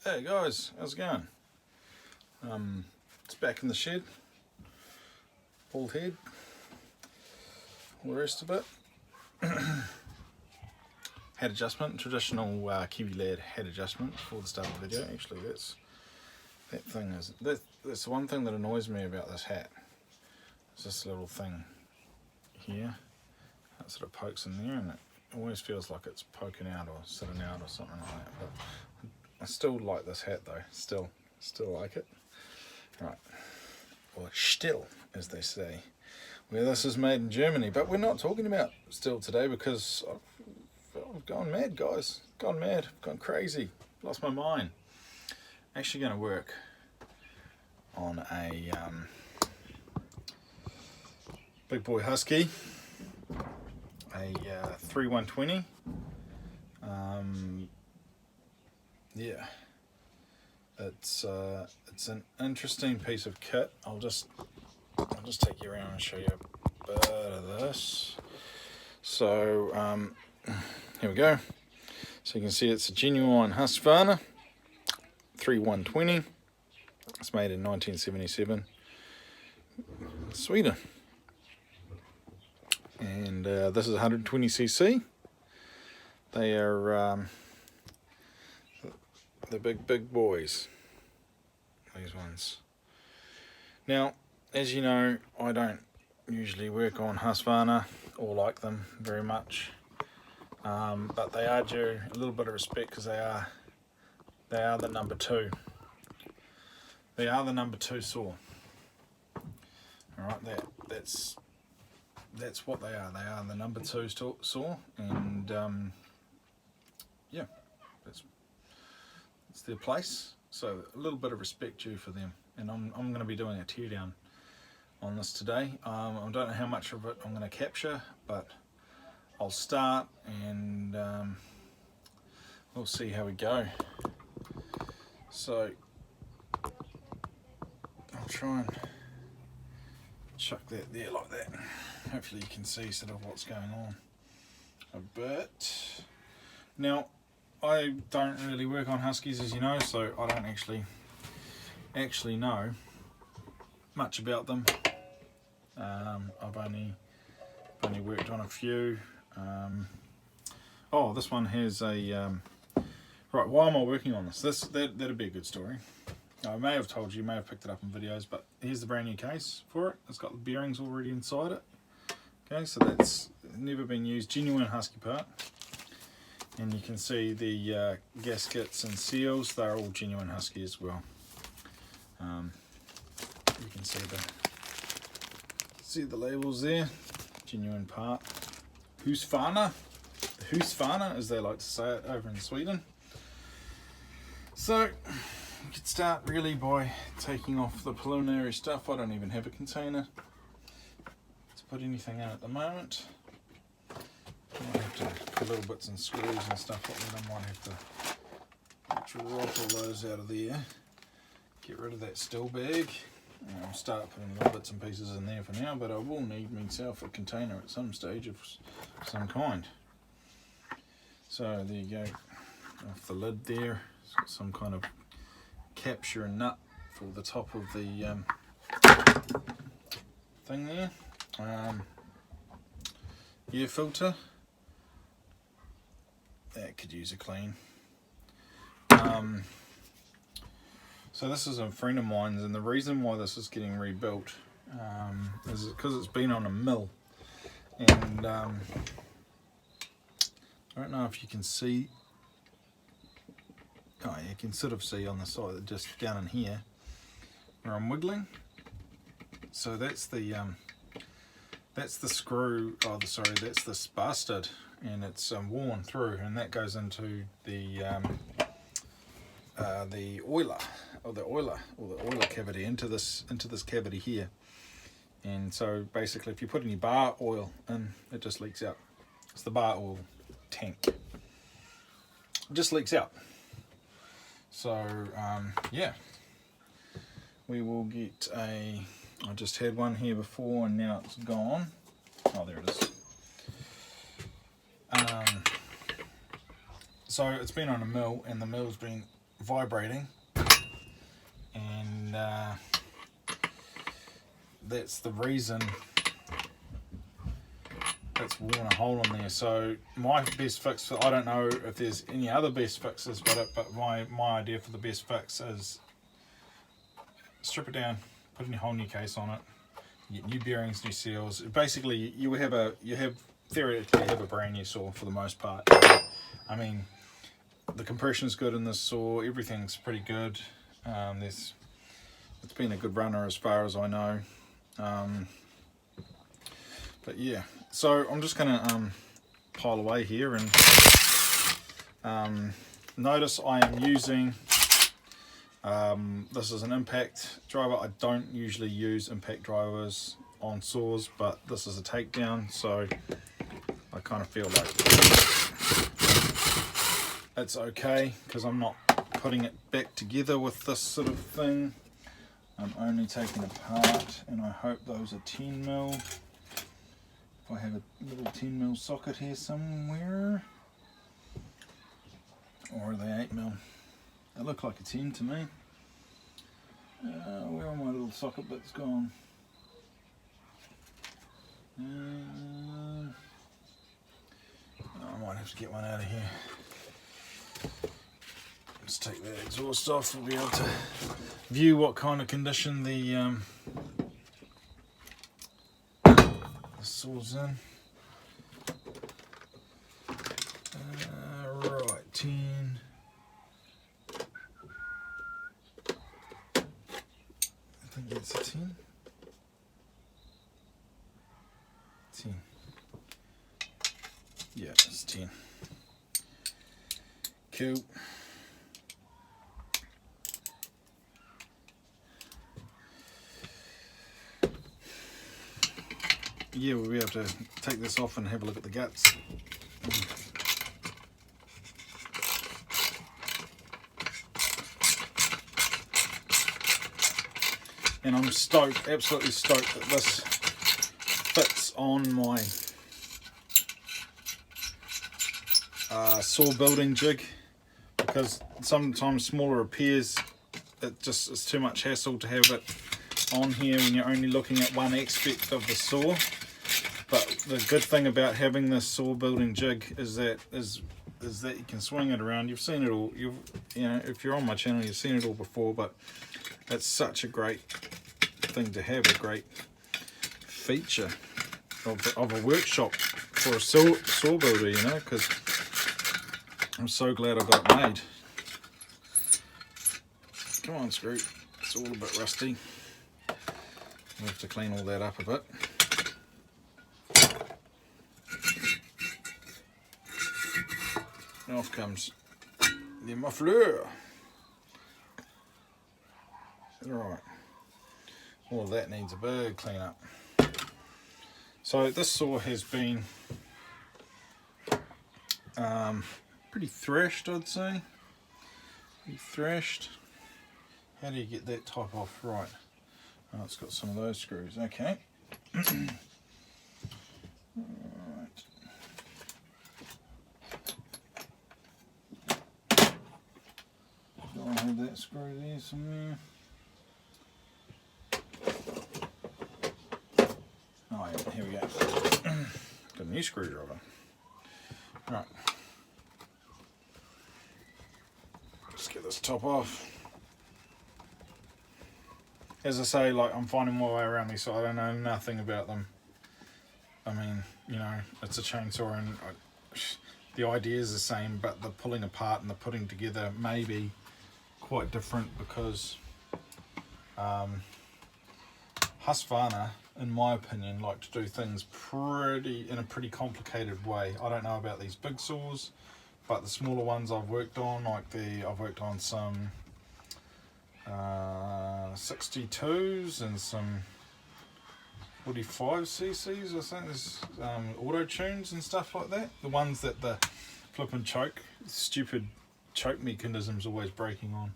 Hey guys, how's it going? It's back in the shed, bald head, all the rest of it. Head adjustment, traditional Kiwi lad head adjustment before the start of the video. Actually, that's the one thing that annoys me about this hat. It's this little thing here that sort of pokes in there, and it always feels like it's poking out or sitting out or something like that. But I still like this hat though. Still like it. Right, or still, as they say. Well, this is made in Germany, but we're not talking about still today because I've gone mad, guys. Gone mad, gone crazy, lost my mind. Actually going to work on a big boy Husky, a 3120. Yeah, it's an interesting piece of kit. I'll just take you around and show you a bit of this. So here we go. So you can see it's a genuine Husqvarna 3120. It's made in 1977, Sweden, and this is 120cc. They are the big boys, these ones. Now, as you know, I don't usually work on Husqvarna or like them very much, but they are due a little bit of respect because they are the number 2. They are the number 2 saw. All right, that's what they are. They are the number 2 saw, and yeah, that's their place. So a little bit of respect due for them, and I'm going to be doing a teardown on this today. I don't know how much of it I'm going to capture, but I'll start and we'll see how we go. So I'll try and chuck that there like that. Hopefully you can see sort of what's going on a bit. Now, I don't really work on Huskies, as you know, so I don't actually know much about them. I've only worked on a few. Oh, this one has a right. Why am I working on this? That'd be a good story. I may have told you, may have picked it up in videos, but here's the brand new case for it. It's got the bearings already inside it. Okay, so that's never been used, genuine Husky part. And you can see the gaskets and seals, they're all genuine Husky as well. You can see the labels there, genuine part. Husqvarna, as they like to say it over in Sweden. So you could start really by taking off the preliminary stuff. I don't even have a container to put anything in at the moment. I might have to put little bits and screws and stuff like that. I might have to drop all those out of there, get rid of that still bag, and I'll start putting little bits and pieces in there for now, but I will need myself a container at some stage of some kind. So there you go, off the lid there, it's got some kind of capture and nut for the top of the thing there. Air filter. That could use a clean. So this is a friend of mine's, and the reason why this is getting rebuilt is because it's been on a mill, and I don't know if you can see. Oh, you can sort of see on the side, just down in here where I'm wiggling. So that's the screw. Oh, sorry, that's the spar stud, and it's worn through, and that goes into the oiler, or the oiler cavity, into this cavity here. And so basically, if you put any bar oil in, it just leaks out. It's the bar oil tank. It just leaks out. So yeah, we will get a. I just had one here before, and now it's gone. Oh, there it is. So it's been on a mill, and the mill's been vibrating, and that's the reason it's worn a hole in there. So my best fix, I don't know if there's any other best fixes, but my idea for the best fix is strip it down, put a whole new case on it, get new bearings, new seals. Basically, you theoretically have a brand new saw for the most part. I mean, the compression's good in this saw, everything's pretty good. It's been a good runner as far as I know. But yeah, so I'm just gonna pile away here, and notice I am using this is an impact driver. I don't usually use impact drivers on saws, but this is a takedown, so I kind of feel like it's okay because I'm not putting it back together with this sort of thing. I'm only taking apart, and I hope those are 10mm. If I have a little 10mm socket here somewhere, or are they 8mm? They look like a 10 to me. Where are my little socket bits gone? I might have to get one out of here. Let's take that exhaust off. We'll be able to view what kind of condition the saw's in. Right, 10. I think that's a 10. 10. Yeah, it's 10. Cool. Yeah, we'll be able to take this off and have a look at the guts. And I'm stoked, absolutely stoked that this fits on my saw building jig, because sometimes smaller repairs, it's too much hassle to have it on here when you're only looking at one aspect of the saw. But the good thing about having this saw building jig is that you can swing it around. You've seen it all. You know, if you're on my channel, you've seen it all before. But it's such a great thing to have, a great feature of a workshop for a saw builder. You know, because I'm so glad I got it made. Come on, screw. It's all a bit rusty. We'll have to clean all that up a bit. And off comes the muffler. Right. All of that needs a big clean up. So this saw has been pretty thrashed, I'd say. Pretty thrashed. How do you get that top off? Right. Oh, it's got some of those screws. Okay. Right. Do I have that screw there somewhere? Oh yeah, here we go. Got a new screwdriver. Right. Let's get this top off. As I say, like, I'm finding my way around these, so I don't know nothing about them. I mean, you know, it's a chainsaw, and the idea is the same, but the pulling apart and the putting together may be quite different, because Husqvarna, in my opinion, like to do things in a pretty complicated way. I don't know about these big saws, but the smaller ones I've worked on, like I've worked on some 62s and some 45cc's, I think there's auto tunes and stuff like that. The ones that the flip and choke, stupid choke mechanism's always breaking on.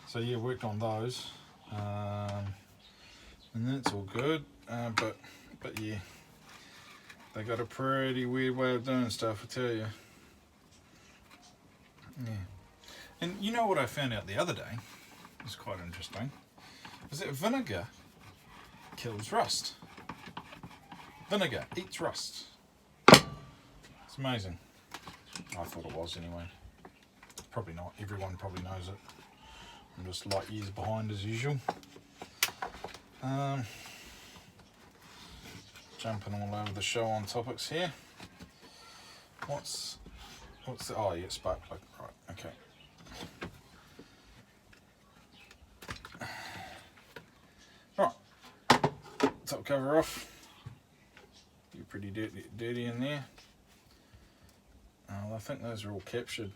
So yeah, worked on those, and that's all good. But yeah, they got a pretty weird way of doing stuff, I tell you. Yeah. And you know what I found out the other day? It's quite interesting. Is that vinegar kills rust. Vinegar eats rust. It's amazing. I thought it was anyway. Probably not. Everyone probably knows it. I'm just light years behind as usual. Jumping all over the show on topics here. What's the, oh yeah, spark plug. Right, okay. Right. Top cover off. You're pretty dirty in there. I think those are all captured.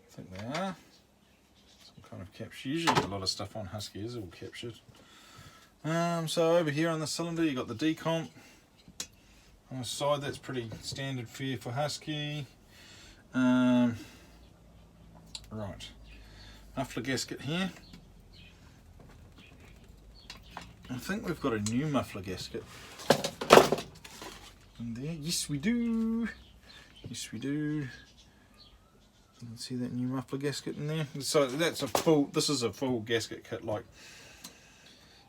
I think they are. Some kind of capture. Usually a lot of stuff on Husky is all captured. So over here on the cylinder you got the decomp. On the side that's pretty standard fare for Husky. Right. Muffler gasket here. I think we've got a new muffler gasket in there. Yes we do. Yes we do. You can see that new muffler gasket in there. So that's a full, this is a full gasket kit. Like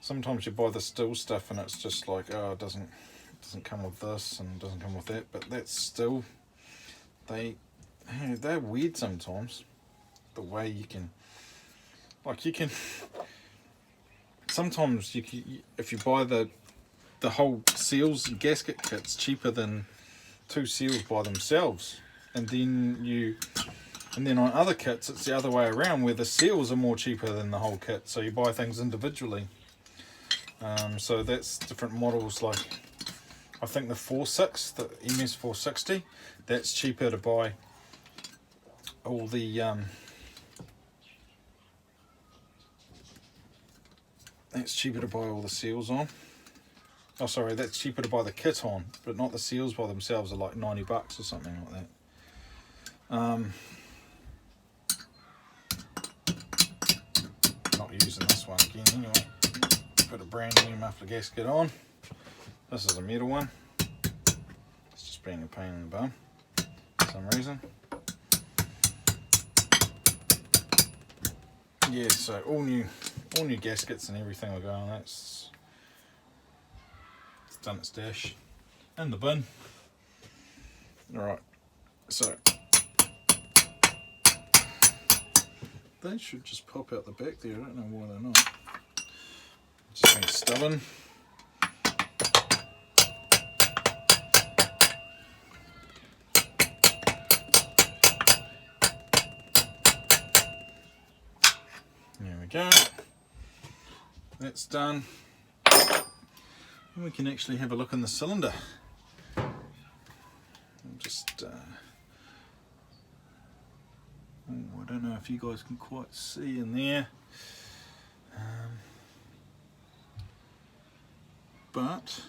sometimes you buy the still stuff and it's just like, oh, it doesn't come with this and it doesn't come with that, but that's still, they're weird sometimes. The way you can, like you can, sometimes you can, if you buy the whole seals and gasket kit's cheaper than 2 seals by themselves, and then on other kits it's the other way around where the seals are more cheaper than the whole kit, so you buy things individually. So that's different models, like I think the 4.6, the MS 460, that's cheaper to buy all the that's cheaper to buy all the seals on. Oh sorry, that's cheaper to buy the kit on, but not the seals by themselves are like $90 or something like that. Not using this one again anyway. Put a brand new muffler gasket on. This is a metal one. It's just being a pain in the bum for some reason. Yeah, so all new gaskets and everything will go on. It's done its dash in the bin. Alright, so they should just pop out the back there. I don't know why they're not. Just been stubborn. There we go. That's done. And we can actually have a look in the cylinder. Just I don't know if you guys can quite see in there, but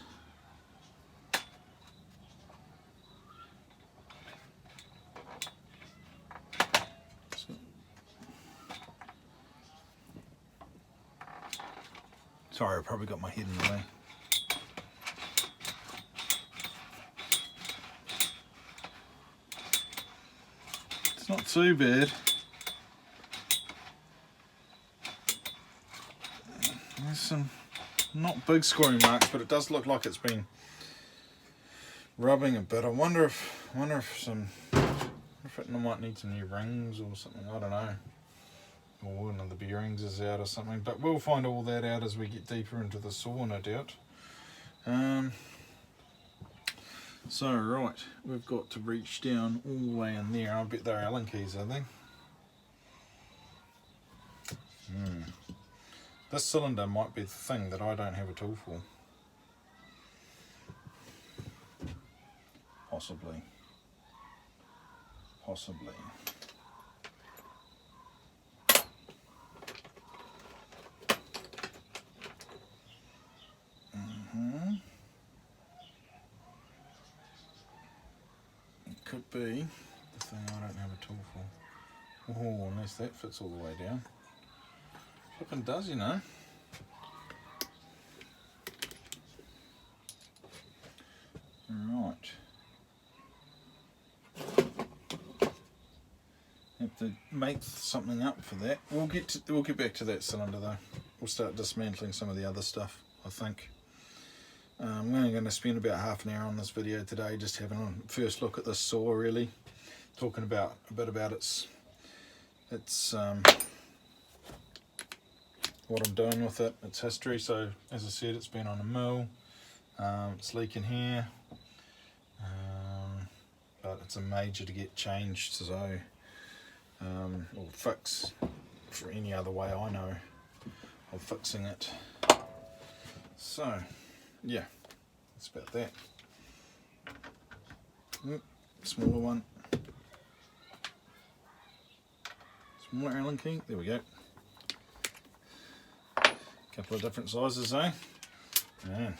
sorry, I probably got my head in the way. It's not too bad. There's some not big scoring marks, but it does look like it's been rubbing a bit. I wonder if it might need some new rings or something. I don't know. Or one of the bearings is out or something. But we'll find all that out as we get deeper into the saw, no doubt. So right, we've got to reach down all the way in there. I bet they're Allen keys, are they? This cylinder might be the thing that I don't have a tool for. Possibly. Possibly. It could be the thing I don't have a tool for. Oh, unless that fits all the way down. Flippin' does, you know. Right. to make something up for that. We'll get back to that cylinder though. We'll start dismantling some of the other stuff, I think. I'm only going to spend about half an hour on this video today, just having a first look at this saw, really talking about a bit about its what I'm doing with it, its history. So as I said, it's been on a mill, it's leaking here, but it's a major to get changed, so or fix for any other way I know of fixing it. So yeah, that's about that. Smaller one, smaller Allen key, there we go. Couple of different sizes, eh? Man.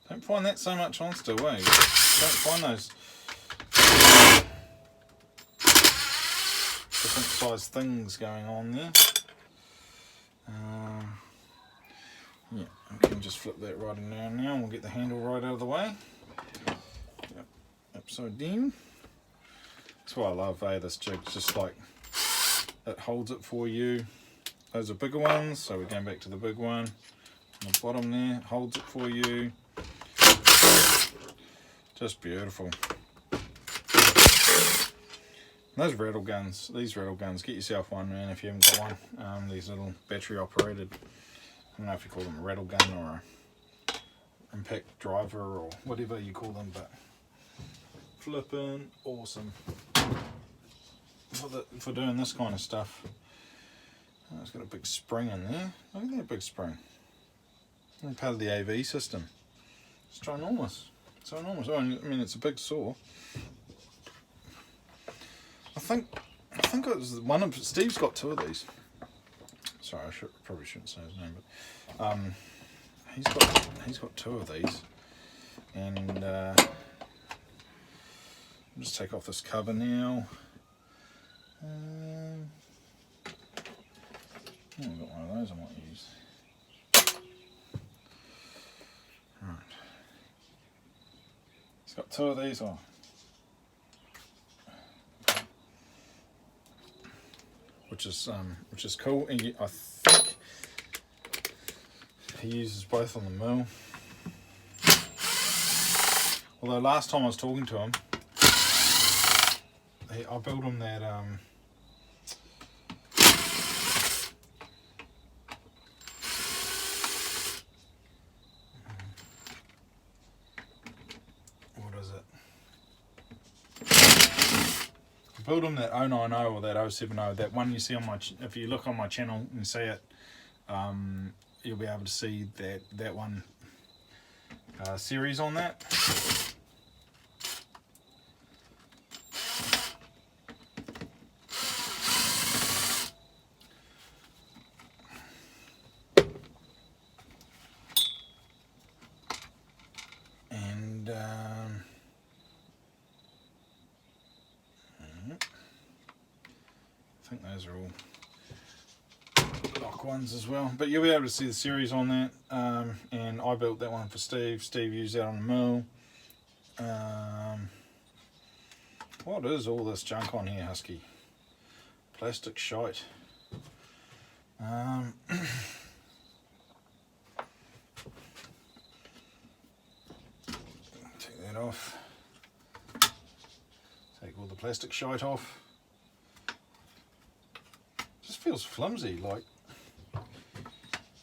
Don't find that so much on still, eh? Don't find those different size things going on there. Yeah, I can just flip that right in there now and we'll get the handle right out of the way. Yep, upside down. That's what I love, this jig. It's just like, it holds it for you. Those are bigger ones, so we're going back to the big one. On the bottom there, holds it for you. Just beautiful. Those rattle guns, these rattle guns, get yourself one, man, if you haven't got one. These little battery operated, I don't know if you call them a rattle gun or a impact driver or whatever you call them, but flippin' awesome for doing this kind of stuff. Oh, it's got a big spring in there. Look at that big spring. It's part of the AV system. It's ginormous. It's enormous. Oh, I mean, it's a big saw. I think it was one of Steve's got two of these. Sorry, I probably shouldn't say his name, but he's got two of these, and I'll just take off this cover now. I've got one of those I might use. Right. It's got two of these on. Which is cool. And I think he uses both on the mill. Although last time I was talking to him, I built him that what is it? I built him that 090 or that 070, that one you see on my. If you look on my channel and see it, you'll be able to see that one series on that. I think those are all lock ones as well, but you'll be able to see the series on that. And I built that one for Steve. Steve used that on the mill. What is all this junk on here, Husky? Plastic shite. Take that off. Take all the plastic shite off. Just feels flimsy, like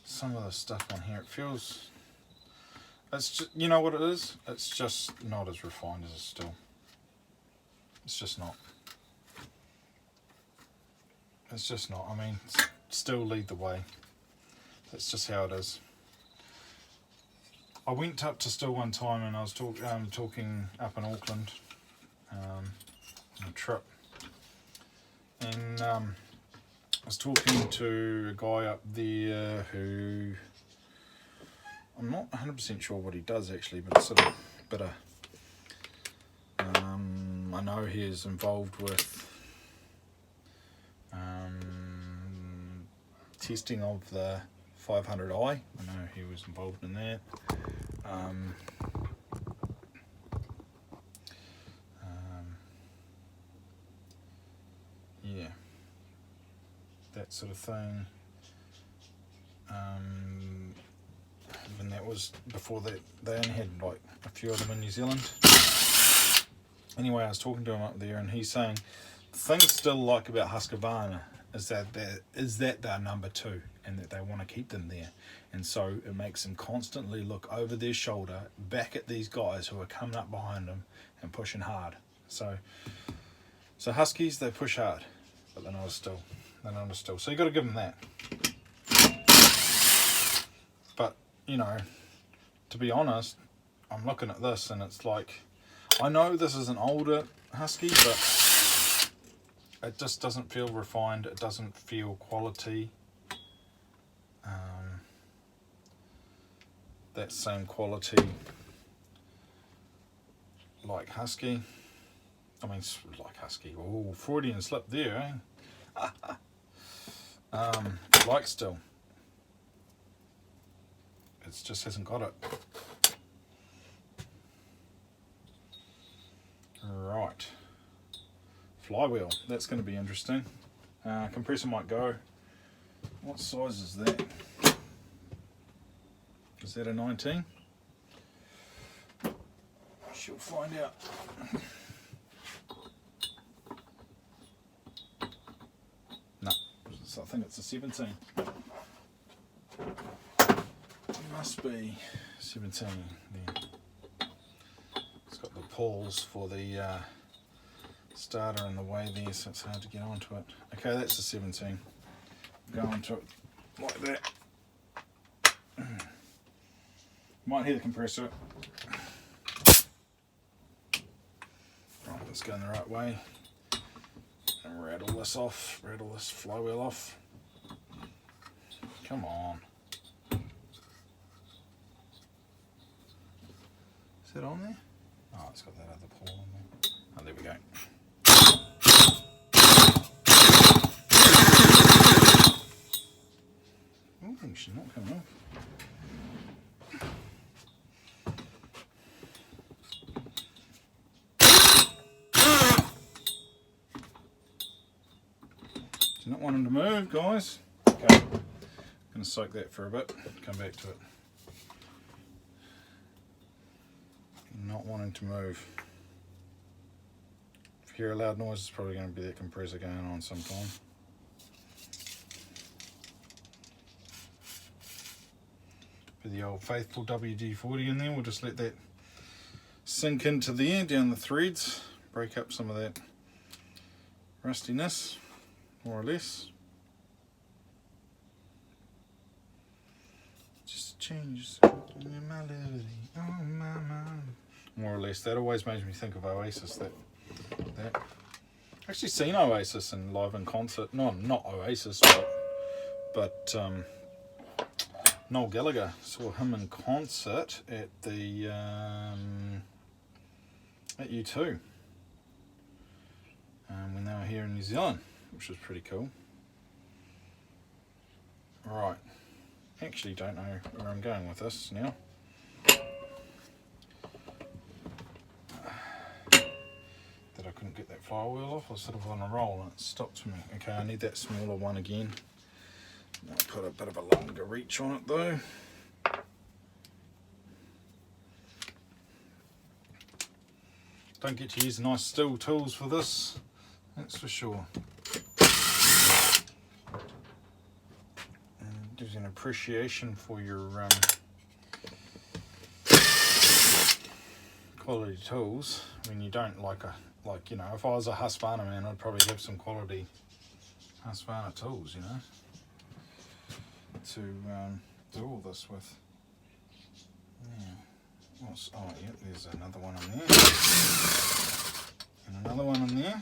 some of the stuff on here. It feels, it's just, you know what it is? It's just not as refined as a still. It's just not. It's just not. I mean, still lead the way. That's just how it is. I went up to Still one time and I was talking up in Auckland on a trip, and I was talking to a guy up there who, I'm not 100% sure what he does actually, but it's sort of a bit of, I know he is involved with testing of the 500i. I know he was involved in that. that sort of thing. And that was before that they only had like a few of them in New Zealand. Anyway, I was talking to him up there, and he's saying the thing still like about Husqvarna is that they're number 2, and that they want to keep them there, and so it makes them constantly look over their shoulder back at these guys who are coming up behind them and pushing hard. So Huskies, they push hard, but they're not as still. So you got to give them that. But you know, to be honest, I'm looking at this and it's like, I know this is an older Husky, but it just doesn't feel refined. It doesn't feel quality. That same quality like Husky. I mean, like Husky. Oh, Freudian slip there, eh? Like still. It just hasn't got it. Right. Flywheel. That's going to be interesting. Compressor might go. What size is that? Is that a 19? She'll find out. No, I think it's a 17. Must be 17 then. It's got the pulls for the starter in the way there, so it's hard to get onto it. Okay, that's a 17. Go onto it like that. Might hear the compressor. Right, let's go in the right way and rattle this off, rattle this flywheel off. Come on. Is that on there? Oh, it's got that other pull on there. Oh, there we go. Oh, she's not coming off. She's not wanting to move, guys. Okay, I'm going to soak that for a bit, come back to it. Not wanting to move. If you hear a loud noise, it's probably going to be that compressor going on sometime. Put the old faithful WD-40 in there. We'll just let that sink into there, down the threads, break up some of that rustiness, more or less. Just change my melody. Oh my mind. More or less. That always makes me think of Oasis. That. I've actually seen Oasis in live in concert. No, not Oasis, but Noel Gallagher. Saw him in concert at the at U2 when they were here in New Zealand, which was pretty cool. Right. Actually, don't know where I'm going with this now. That I couldn't get that flywheel off. I was sort of on a roll and it stopped me. Okay, I need that smaller one again. I'll put a bit of a longer reach on it though. Don't get to use nice steel tools for this, that's for sure. And gives you an appreciation for your quality tools when you don't like you know, if I was a Husqvarna man, I'd probably have some quality Husqvarna tools, you know, to do all this with. Yeah. Oh, yeah, there's another one in there. And another one in there.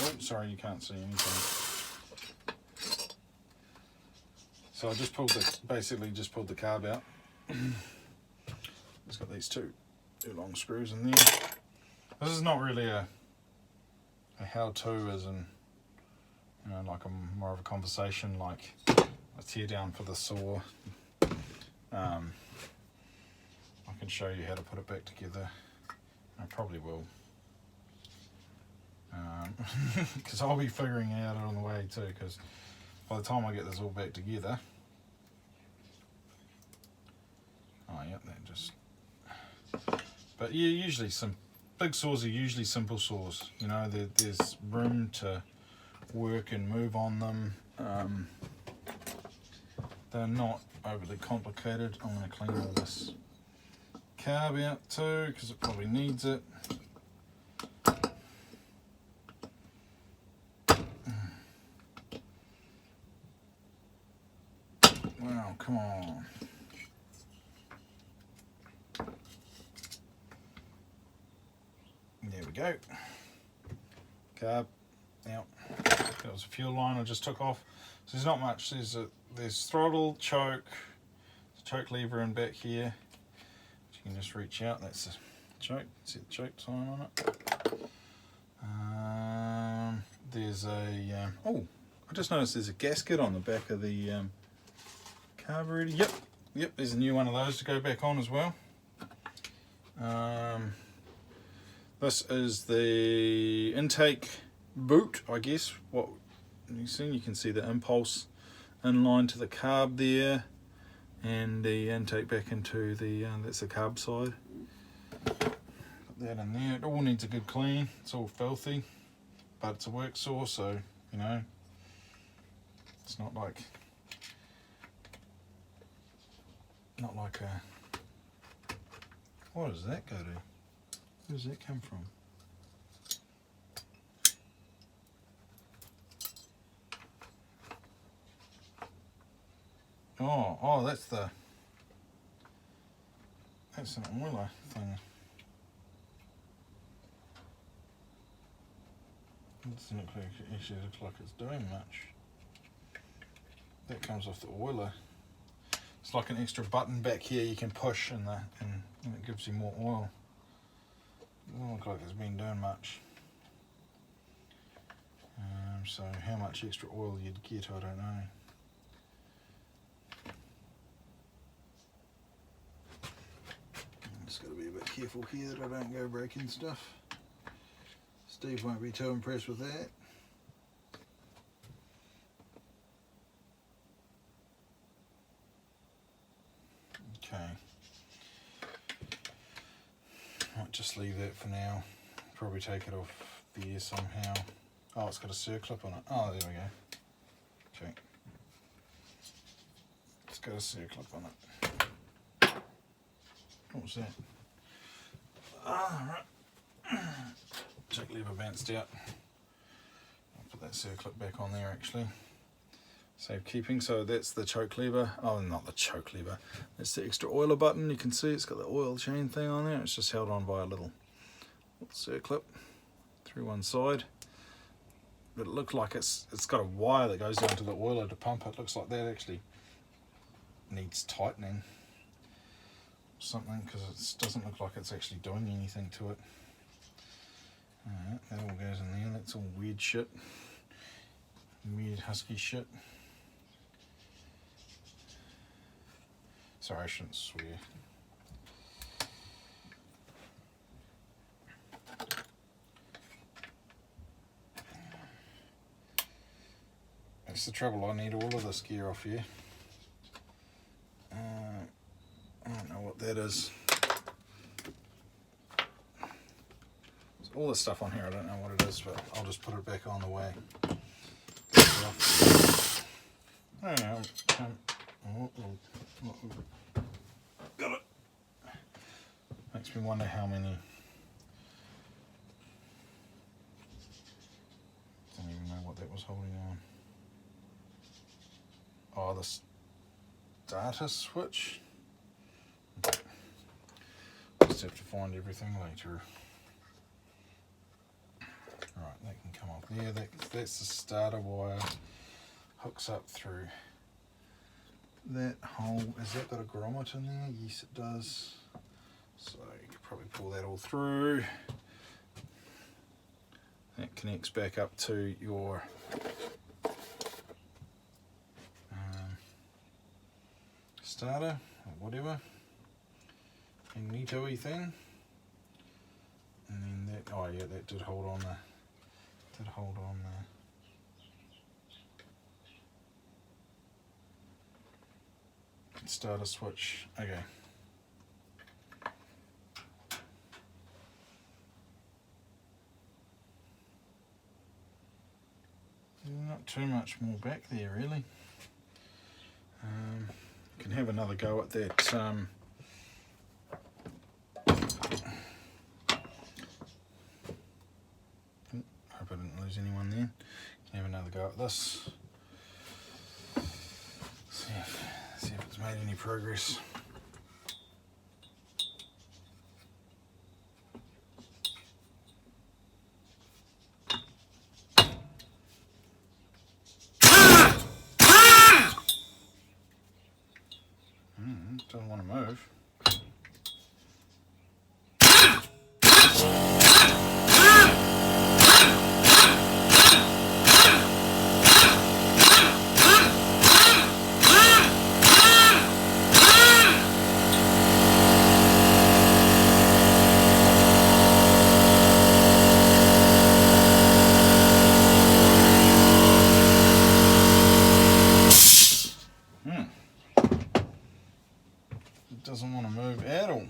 Oh, sorry, you can't see anything. So I just basically just pulled the carb out. It's got these two long screws in there. This is not really a how-to, as in, you know, like more of a conversation, like a tear down for the saw. I can show you how to put it back together. I probably will. because I'll be figuring it out on the way too, because by the time I get this all back together, oh yep, that just, but yeah, usually some big saws are usually simple saws, you know, there's room to work and move on them. They're not overly complicated. I'm going to clean all this carb out too, because it probably needs it. Wow, come on. There we go. Carb out. That was a fuel line I just took off. So there's not much. There's throttle, choke, choke lever in back here. You can just reach out. That's the choke. See the choke sign on it. There's a oh, I just noticed there's a gasket on the back of the carburetor. Yep. There's a new one of those to go back on as well. This is the intake boot, I guess. What you can see the impulse in line to the carb there, and the intake back into the that's the carb side. Put that in there. It all needs a good clean. It's all filthy, but it's a work saw, so you know it's not like a. What does that go to? Where does that come from? Oh, that's an oiler thing. It doesn't look like it actually looks like it's doing much. That comes off the oiler. It's like an extra button back here you can push, and it gives you more oil. It doesn't look like it's been doing much. So how much extra oil you'd get, I don't know. Just got to be a bit careful here that I don't go breaking stuff. Steve won't be too impressed with that. Okay. Might just leave that for now. Probably take it off there somehow. Oh, it's got a circlip on it. Oh, there we go. Okay. It's got a circlip on it. What was that? Ah, right. Check lever bounced out. I'll put that circlip back on there actually. Save keeping. So that's the choke lever. Oh, not the choke lever. That's the extra oiler button. You can see it's got the oil chain thing on there. It's just held on by a little circlip through one side. But it looks like it's got a wire that goes down to the oiler to pump it. Looks like that actually needs tightening. Something, because it doesn't look like it's actually doing anything to it. Alright, that all goes in there. That's all weird shit. Weird Husky shit. Sorry, I shouldn't swear. That's the trouble, I need all of this gear off here. I don't know what that is. There's all this stuff on here, I don't know what it is, but I'll just put it back on the way. Got it. Makes me wonder how many. Don't even know what that was holding on. Oh, the starter switch. Just have to find everything later. Right, that can come off there. That's the starter wire. Hooks up through that hole. Has that got a grommet in there? Yes, it does. So you could probably pull that all through. That connects back up to your starter or whatever. Magneto-y thing. And then that, oh yeah, that did hold on Did hold on there. Start a switch. Okay. Not too much more back there really. Can have another go at that. Hope I didn't lose anyone then. Can have another go at this. See if it's made any progress. Doesn't want to move. Doesn't want to move at all.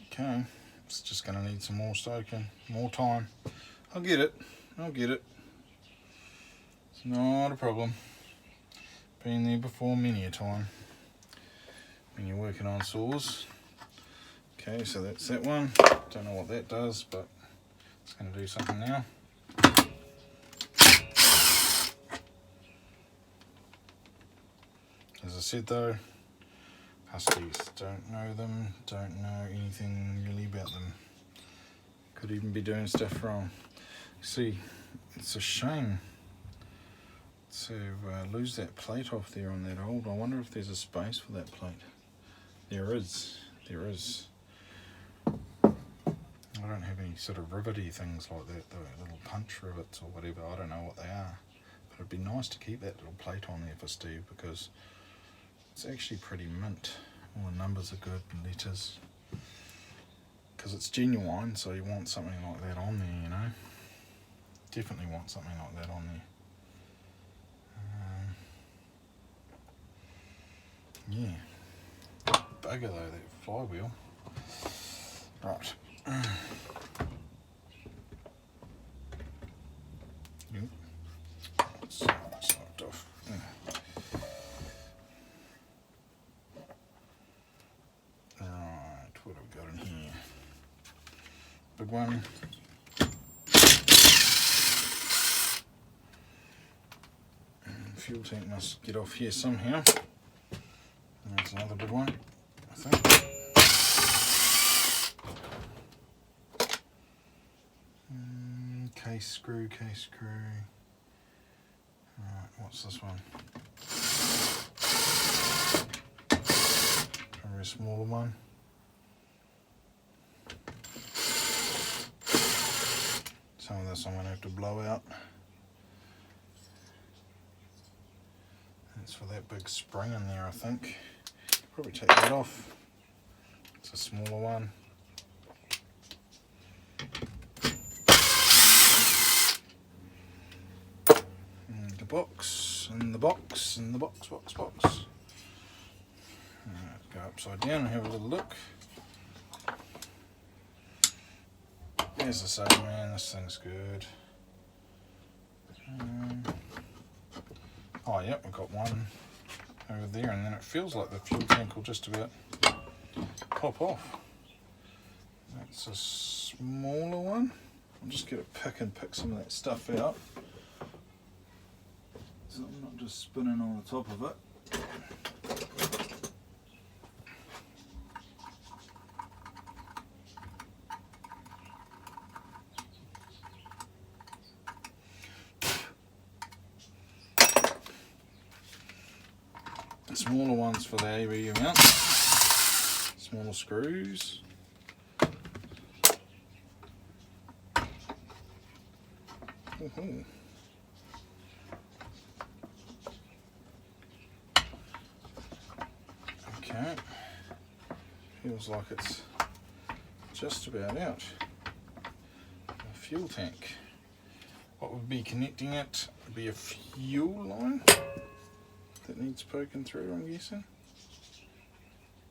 Okay, it's just going to need some more soaking, more time. I'll get it. It's not a problem. Been there before many a time when you're working on saws. Okay, so that's that one. Don't know what that does, but it's going to do something now. As I said though, Huskies, don't know them, don't know anything really about them. Could even be doing stuff wrong. See, it's a shame to lose that plate off there on that hold. I wonder if there's a space for that plate. There is. I don't have any sort of rivety things like that, the little punch rivets or whatever. I don't know what they are. But it'd be nice to keep that little plate on there for Steve, because it's actually pretty mint. All the numbers are good and letters. Because it's genuine, so you want something like that on there, you know. Definitely want something like that on there. Yeah. Bugger though, that flywheel. Right. Yep. Socked off. Right, what have we got in here? Big one. Fuel tank must get off here somehow. There's another big one, I think. Case screw. Alright, what's this one? Probably a smaller one. Some of this I'm going to have to blow out. That's for that big spring in there, I think. Probably take that off. It's a smaller one. And the box, and the box, and the box. Alright, go upside down and have a little look. As I say, man, this thing's good. Oh, yep, we've got one over there, and then it feels like the fuel tank will just about pop off. That's a smaller one. I'm just going to pick some of that stuff out, so I'm not just spinning on the top of it. Smaller ones for the ABU mount, smaller screws. Ooh. Okay, feels like it's just about out. A fuel tank. What would be connecting it would be a fuel line that needs poking through, I'm guessing.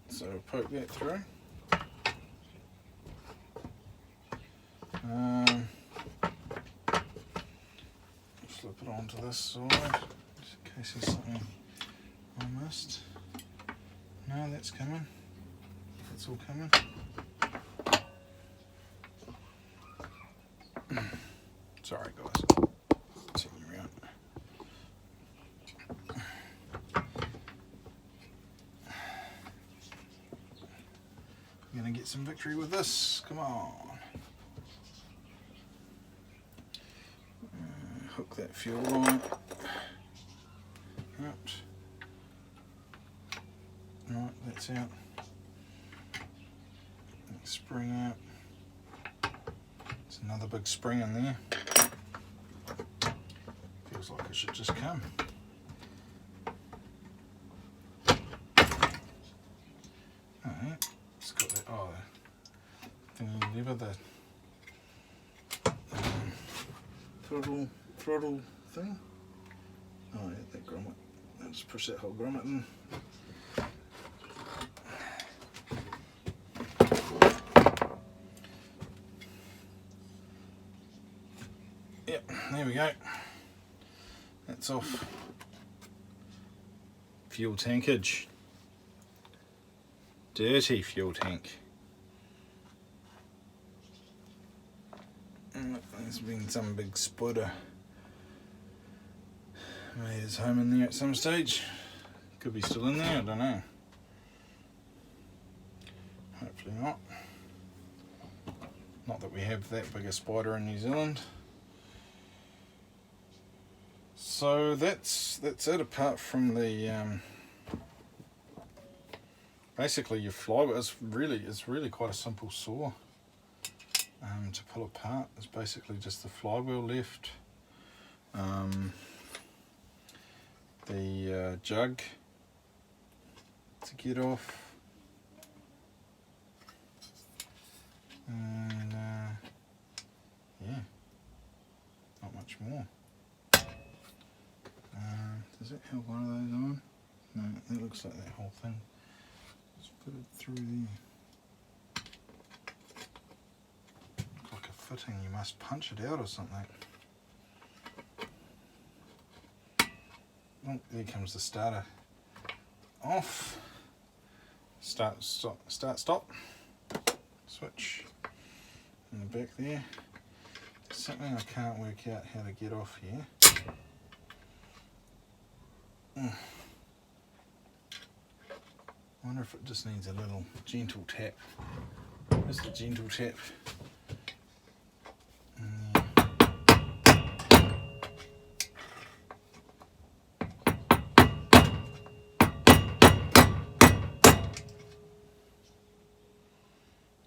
So poke that through. Flip it onto this side, just in case there's something I missed. No, that's coming. That's all coming. Sorry guys, sitting around. I'm gonna get some victory with this, come on. Hook that fuel line. Out. Right, that's out. That spring out. There's another big spring in there. Feels like it should just come. Alright, it's got that, thingy lever, the throttle thing. Oh yeah, that grommet. I'll just push that whole grommet in. Yep, there we go. That's off. Fuel tankage. Dirty fuel tank. There's been some big splitter made his home in there at some stage. Could be still in there, I don't know. Hopefully not. Not that we have that big a spider in New Zealand. So that's it, apart from the basically your flywheel. It's really quite a simple saw to pull apart. It's basically just the flywheel left, the jug to get off, and yeah, not much more. Does it have one of those on? No, it looks like that whole thing. Let's put it through there. Looks like a fitting, you must punch it out or something. Oh, there comes the starter. Off. Start, stop. Switch. In the back there. There's something I can't work out how to get off here. Wonder if it just needs a little gentle tap. Just a gentle tap.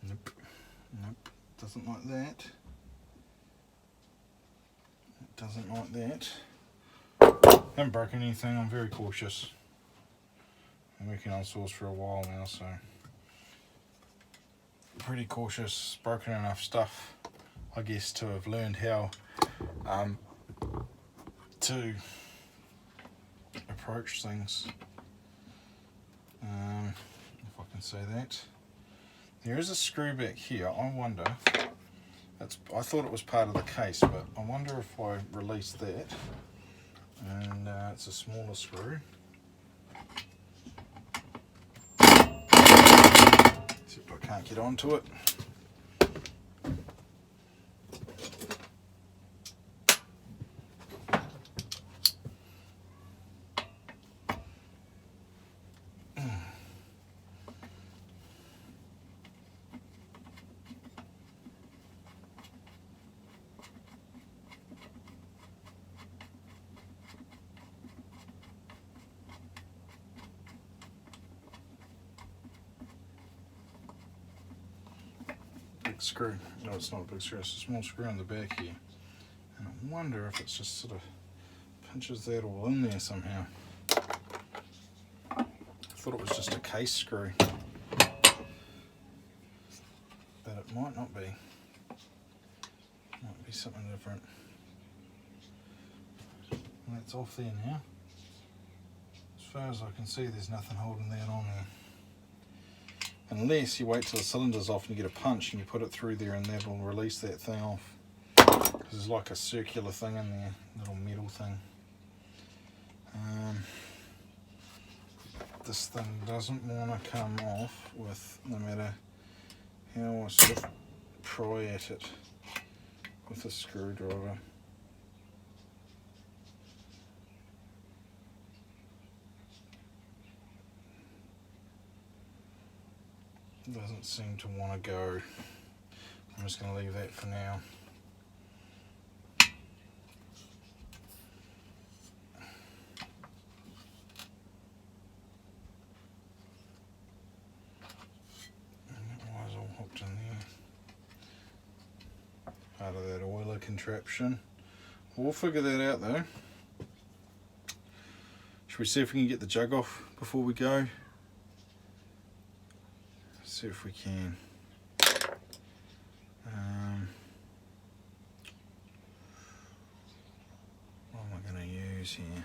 Nope, doesn't like that. It doesn't like that. Haven't broken anything, I'm very cautious. I'm working on saws for a while now, so pretty cautious. Broken enough stuff, I guess, to have learned how to approach things, if I can say that. There is a screw back here. I wonder, I thought it was part of the case, but I wonder if I release that, and it's a smaller screw. Except I can't get onto it. Screw. No, it's not a big screw, it's a small screw on the back here. And I wonder if it's just sort of pinches that all in there somehow. I thought it was just a case screw, but it might not be. Might be something different. That's off there now. As far as I can see, there's nothing holding that on there. Unless you wait till the cylinder's off and you get a punch and you put it through there, and that'll release that thing off. There's like a circular thing in there, little metal thing. This thing doesn't want to come off with, no matter how I sort of pry at it with a screwdriver. It doesn't seem to want to go. I'm just going to leave that for now. Part of that oiler contraption. We'll figure that out though. Should we see if we can get the jug off before we go? See if we can. What am I going to use here?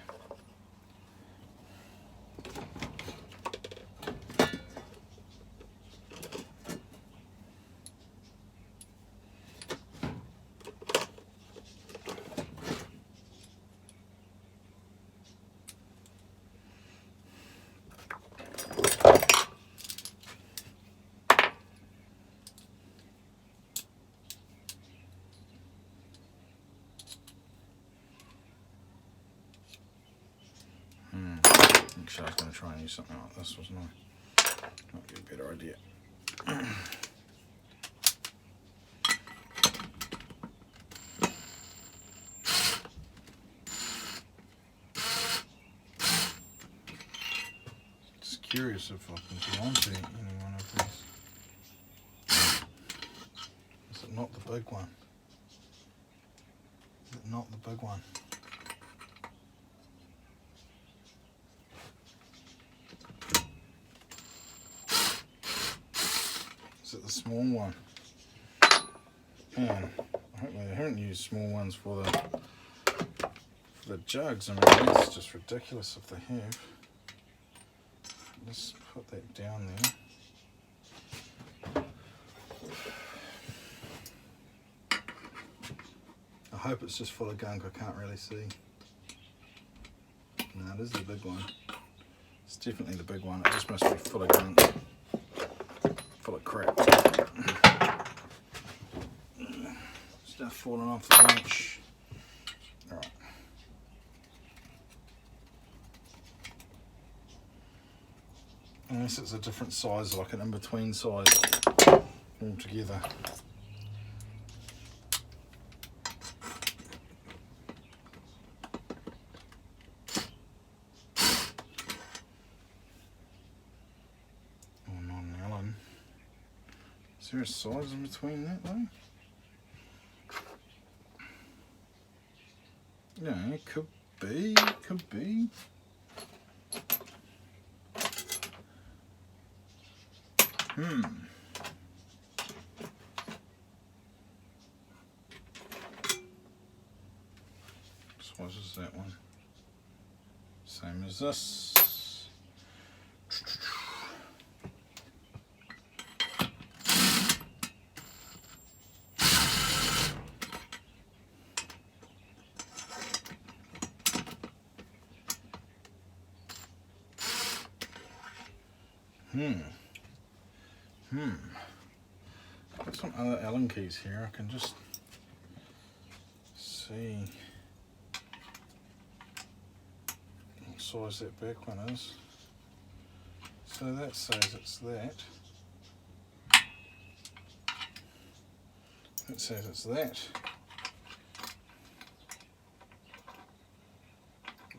Actually, I was going to try and use something like this, wasn't I? Might be a better idea. Just curious if I can get onto any one of these. Is it not the big one? Is it not the big one? Is it the small one? Man, I hope they haven't used small ones for the jugs. I mean, that's just ridiculous if they have. Let's put that down there. I hope it's just full of gunk. I can't really see. No, it is the big one. It's definitely the big one. It just must be full of gunk. Full of crap. Stuff falling off the bench. Alright. Unless it's a different size, like an in-between size altogether. Is there a size in between that though? Yeah, it could be, could be. What size is that one? Same as this. Got some other Allen keys here. I can just see what size that back one is. So that says it's that. That says it's that.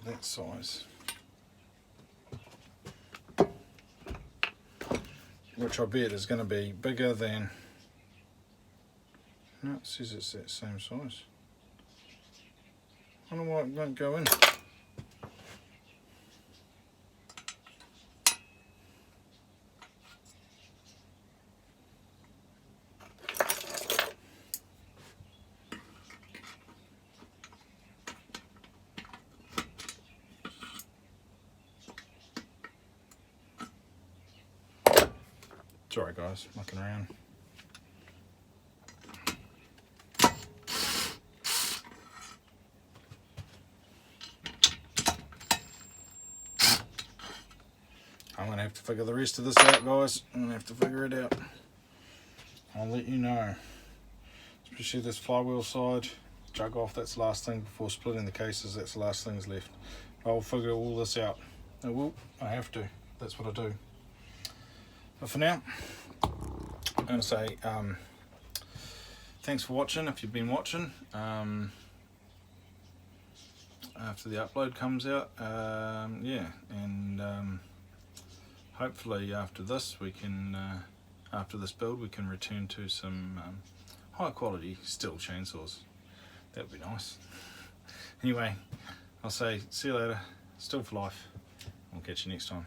That size. Which I bet is going to be bigger than. No, it says it's that same size. I don't know why it won't go in. Sorry guys, mucking around. I'm going to have to figure the rest of this out, guys. I'm going to have to figure it out. I'll let you know. Especially this flywheel side. Jug off, that's the last thing before splitting the cases. That's the last things left. I'll figure all this out. I will. I have to. That's what I do. But for now, I'm going to say thanks for watching if you've been watching. After the upload comes out, yeah, and hopefully after this we can, after this build, we can return to some high quality steel chainsaws. That would be nice. Anyway, I'll say see you later. Still for life. We'll catch you next time.